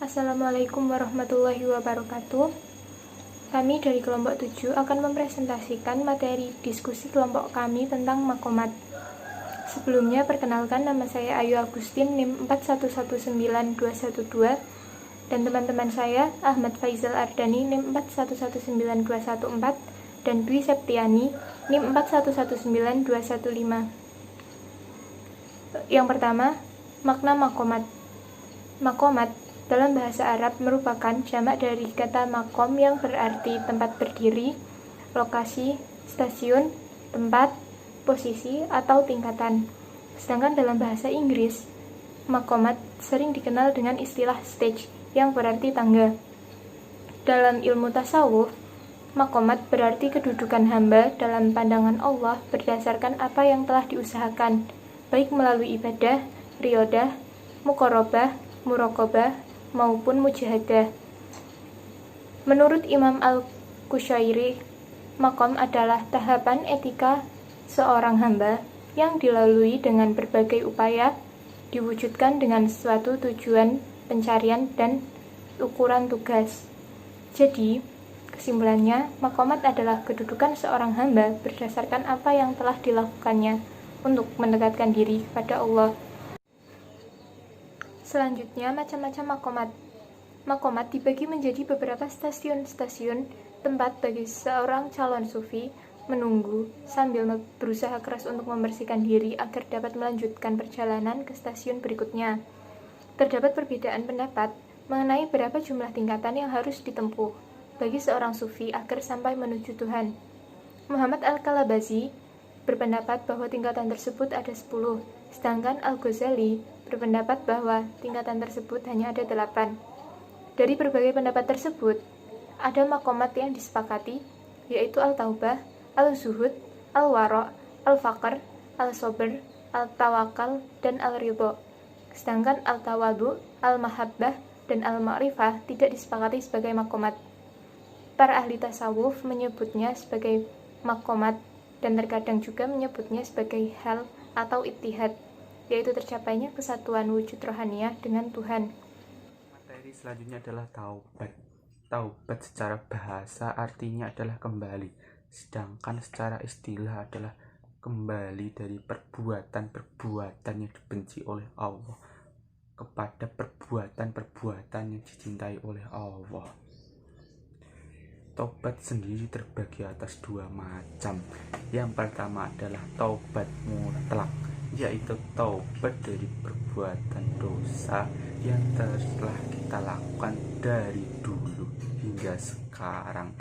Assalamualaikum warahmatullahi wabarakatuh. Kami dari kelompok 7 akan mempresentasikan materi diskusi kelompok kami tentang makomat. Sebelumnya perkenalkan, nama saya Ayu Agustin, NIM 4119212, dan teman-teman saya Ahmad Faizal Ardani, NIM 4119214, dan Dwi Septiani, NIM 4119215. Yang pertama, makna makomat. Makomat dalam bahasa Arab merupakan jamak dari kata makom yang berarti tempat berdiri, lokasi, stasiun, tempat, posisi, atau tingkatan. Sedangkan dalam bahasa Inggris, makomat sering dikenal dengan istilah stage yang berarti tangga. Dalam ilmu tasawuf, makomat berarti kedudukan hamba dalam pandangan Allah berdasarkan apa yang telah diusahakan, baik melalui ibadah, riyadhah, muqarabah, muraqabah, maupun mujahadah. Menurut Imam Al-Qushairi, makom adalah tahapan etika seorang hamba yang dilalui dengan berbagai upaya, diwujudkan dengan suatu tujuan pencarian dan ukuran tugas. Jadi, kesimpulannya, makomat adalah kedudukan seorang hamba berdasarkan apa yang telah dilakukannya untuk mendekatkan diri kepada Allah. Selanjutnya, macam-macam makomat. Makomat dibagi menjadi beberapa stasiun-stasiun tempat bagi seorang calon sufi menunggu sambil berusaha keras untuk membersihkan diri agar dapat melanjutkan perjalanan ke stasiun berikutnya. Terdapat perbedaan pendapat mengenai berapa jumlah tingkatan yang harus ditempuh bagi seorang sufi agar sampai menuju Tuhan. Muhammad Al-Kalabazi berpendapat bahwa tingkatan tersebut ada 10, sedangkan Al-Ghazali berpendapat bahwa tingkatan tersebut hanya ada 8. Dari berbagai pendapat tersebut, ada makomat yang disepakati, yaitu Al-Taubah, Al-Zuhud, Al-Wara', Al-Faqr, Al-Sabr, Al-Tawakal, dan Al-Ridha. Sedangkan Al-Tawadhu, Al-Mahabbah, dan Al-Ma'rifah tidak disepakati sebagai makomat. Para ahli tasawuf menyebutnya sebagai makomat dan terkadang juga menyebutnya sebagai hal atau ittihad, yaitu tercapainya kesatuan wujud rohaniah dengan Tuhan. Materi selanjutnya adalah taubat. Taubat secara bahasa artinya adalah kembali, sedangkan secara istilah adalah kembali dari perbuatan-perbuatan yang dibenci oleh Allah kepada perbuatan-perbuatan yang dicintai oleh Allah. Taubat sendiri terbagi atas dua macam. Yang pertama adalah taubat mutlak, yaitu taubat dari perbuatan dosa yang telah kita lakukan dari dulu hingga sekarang.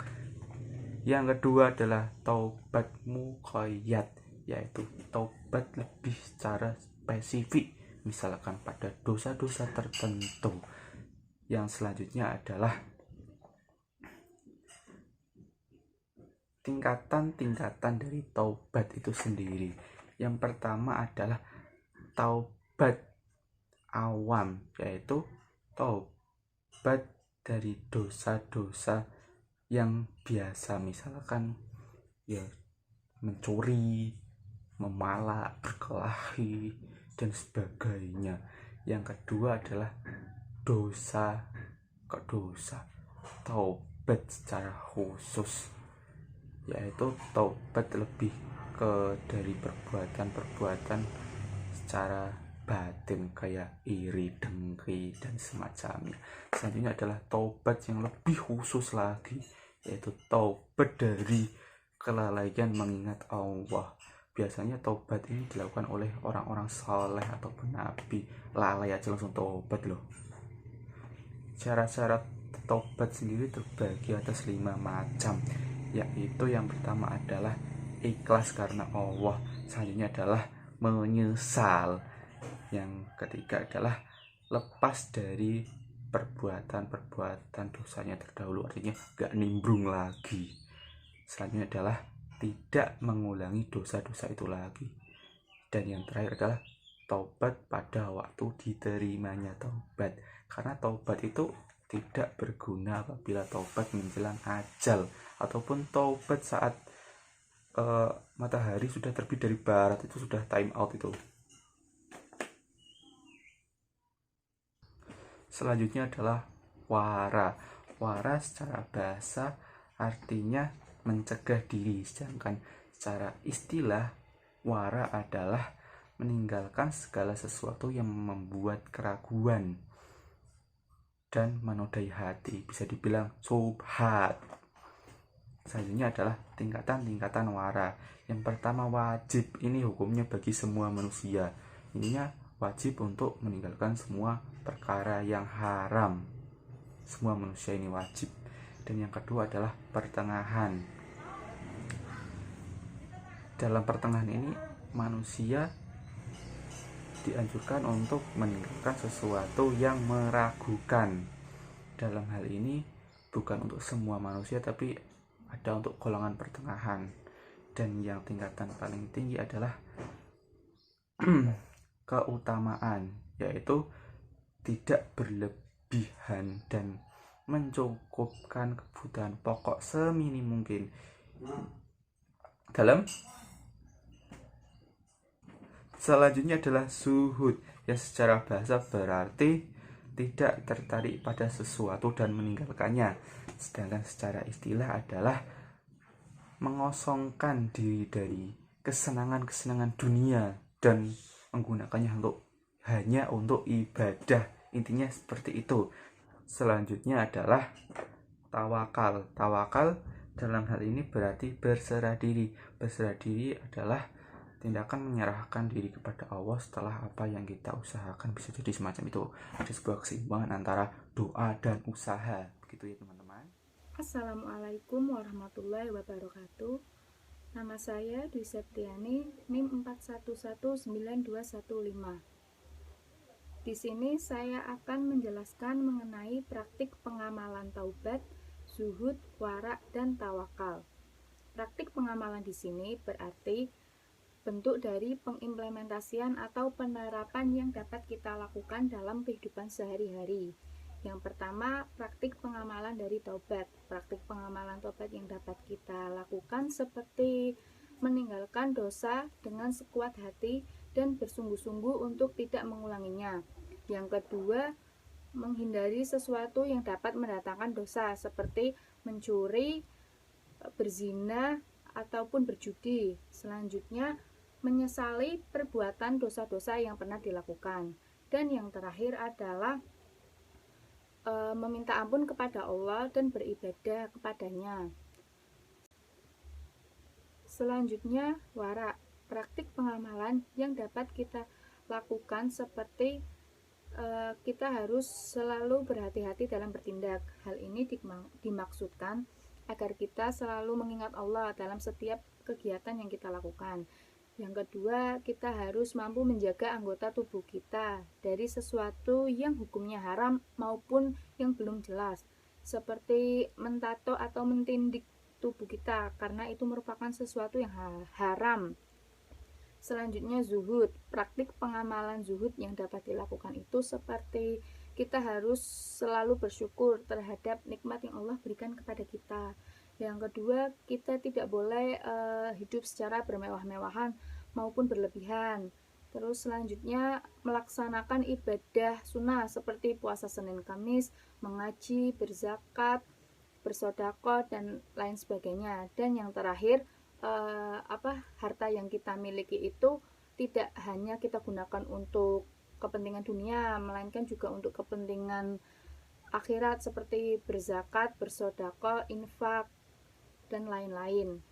Yang kedua adalah taubat muqayyad, yaitu taubat lebih secara spesifik, misalkan pada dosa-dosa tertentu. Yang selanjutnya adalah tingkatan-tingkatan dari taubat itu sendiri. Yang pertama adalah taubat awam, yaitu taubat dari dosa-dosa yang biasa, misalkan ya mencuri, memalak, berkelahi, dan sebagainya. Yang kedua adalah dosa ke dosa, taubat secara khusus, yaitu taubat lebih dari perbuatan-perbuatan secara batin kayak iri, dengki, dan semacamnya. Selanjutnya adalah taubat yang lebih khusus lagi, yaitu taubat dari kelalaian mengingat Allah. Biasanya taubat ini dilakukan oleh orang-orang saleh ataupun nabi. Lalai aja langsung taubat loh. Syarat-syarat taubat sendiri terbagi atas 5 macam, yaitu yang pertama adalah ikhlas karena Allah, selanjutnya adalah menyesal, yang ketiga adalah lepas dari perbuatan-perbuatan dosanya terdahulu, artinya gak nimbrung lagi, selanjutnya adalah tidak mengulangi dosa-dosa itu lagi, dan yang terakhir adalah taubat pada waktu diterimanya taubat, karena taubat itu tidak berguna apabila taubat menjelang ajal ataupun taubat saat matahari sudah terbit dari barat, itu sudah time out itu. Selanjutnya adalah wara. Wara secara bahasa artinya mencegah diri, sedangkan secara istilah wara adalah meninggalkan segala sesuatu yang membuat keraguan dan menodai hati, bisa dibilang subhat. Selanjutnya adalah tingkatan-tingkatan wara. Yang pertama wajib, ini hukumnya bagi semua manusia. Ininya wajib untuk meninggalkan semua perkara yang haram. Semua manusia ini wajib. Dan yang kedua adalah pertengahan. Dalam pertengahan ini manusia dianjurkan untuk meninggalkan sesuatu yang meragukan. Dalam hal ini bukan untuk semua manusia, tapi ada untuk golongan pertengahan. Dan yang tingkatan paling tinggi adalah keutamaan, yaitu tidak berlebihan dan mencukupkan kebutuhan pokok seminim mungkin. Selanjutnya adalah zuhud, yang secara bahasa berarti tidak tertarik pada sesuatu dan meninggalkannya. Sedangkan secara istilah adalah mengosongkan diri dari kesenangan-kesenangan dunia dan menggunakannya hanya untuk ibadah. Intinya seperti itu. Selanjutnya adalah tawakal. Tawakal dalam hal ini berarti berserah diri. Berserah diri adalah tindakan menyerahkan diri kepada Allah setelah apa yang kita usahakan. Bisa jadi semacam itu. Ada sebuah keseimbangan antara doa dan usaha. Begitu ya teman-teman. Assalamualaikum warahmatullahi wabarakatuh. Nama saya Dwi Septiani, NIM 411915. Di sini saya akan menjelaskan mengenai praktik pengamalan taubat, zuhud, wara, dan tawakal. Praktik pengamalan di sini berarti bentuk dari pengimplementasian atau penerapan yang dapat kita lakukan dalam kehidupan sehari-hari. Yang pertama, praktik pengamalan dari taubat. Praktik pengamalan taubat yang dapat kita lakukan seperti meninggalkan dosa dengan sekuat hati dan bersungguh-sungguh untuk tidak mengulanginya. Yang kedua, menghindari sesuatu yang dapat mendatangkan dosa seperti mencuri, berzina, ataupun berjudi. Selanjutnya, menyesali perbuatan dosa-dosa yang pernah dilakukan. Dan yang terakhir adalah meminta ampun kepada Allah dan beribadah kepadanya. Selanjutnya, wara, praktik pengamalan yang dapat kita lakukan seperti kita harus selalu berhati-hati dalam bertindak. Hal ini dimaksudkan agar kita selalu mengingat Allah dalam setiap kegiatan yang kita lakukan. Yang kedua, kita harus mampu menjaga anggota tubuh kita dari sesuatu yang hukumnya haram maupun yang belum jelas, seperti mentato atau mentindik tubuh kita, karena itu merupakan sesuatu yang haram. Selanjutnya, zuhud. Praktik pengamalan zuhud yang dapat dilakukan itu seperti kita harus selalu bersyukur terhadap nikmat yang Allah berikan kepada kita. Yang kedua, kita tidak boleh hidup secara bermewah-mewahan maupun berlebihan. Terus selanjutnya, melaksanakan ibadah sunnah seperti puasa Senin Kamis, mengaji, berzakat, bersedekah, dan lain sebagainya. Dan yang terakhir, harta yang kita miliki itu tidak hanya kita gunakan untuk kepentingan dunia, melainkan juga untuk kepentingan akhirat seperti berzakat, bersedekah, infak, dan lain-lain.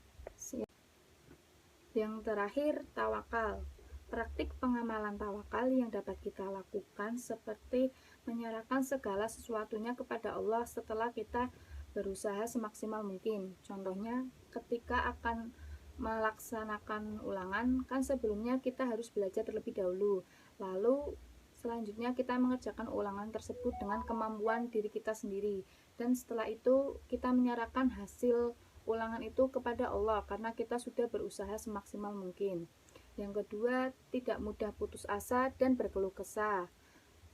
Yang terakhir, tawakal. Praktik pengamalan tawakal yang dapat kita lakukan seperti menyerahkan segala sesuatunya kepada Allah setelah kita berusaha semaksimal mungkin. Contohnya, ketika akan melaksanakan ulangan, kan sebelumnya kita harus belajar terlebih dahulu. Lalu selanjutnya kita mengerjakan ulangan tersebut dengan kemampuan diri kita sendiri. Dan setelah itu kita menyerahkan hasil ulangan itu kepada Allah karena kita sudah berusaha semaksimal mungkin. Yang kedua, tidak mudah putus asa dan berkeluh kesah.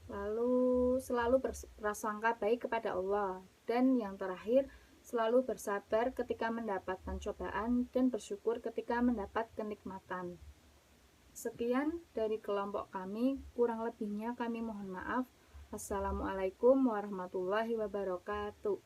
Lalu selalu berprasangka baik kepada Allah. Dan yang terakhir, selalu bersabar ketika mendapatkan cobaan dan bersyukur ketika mendapat kenikmatan. Sekian dari kelompok kami, kurang lebihnya kami mohon maaf. Assalamualaikum warahmatullahi wabarakatuh.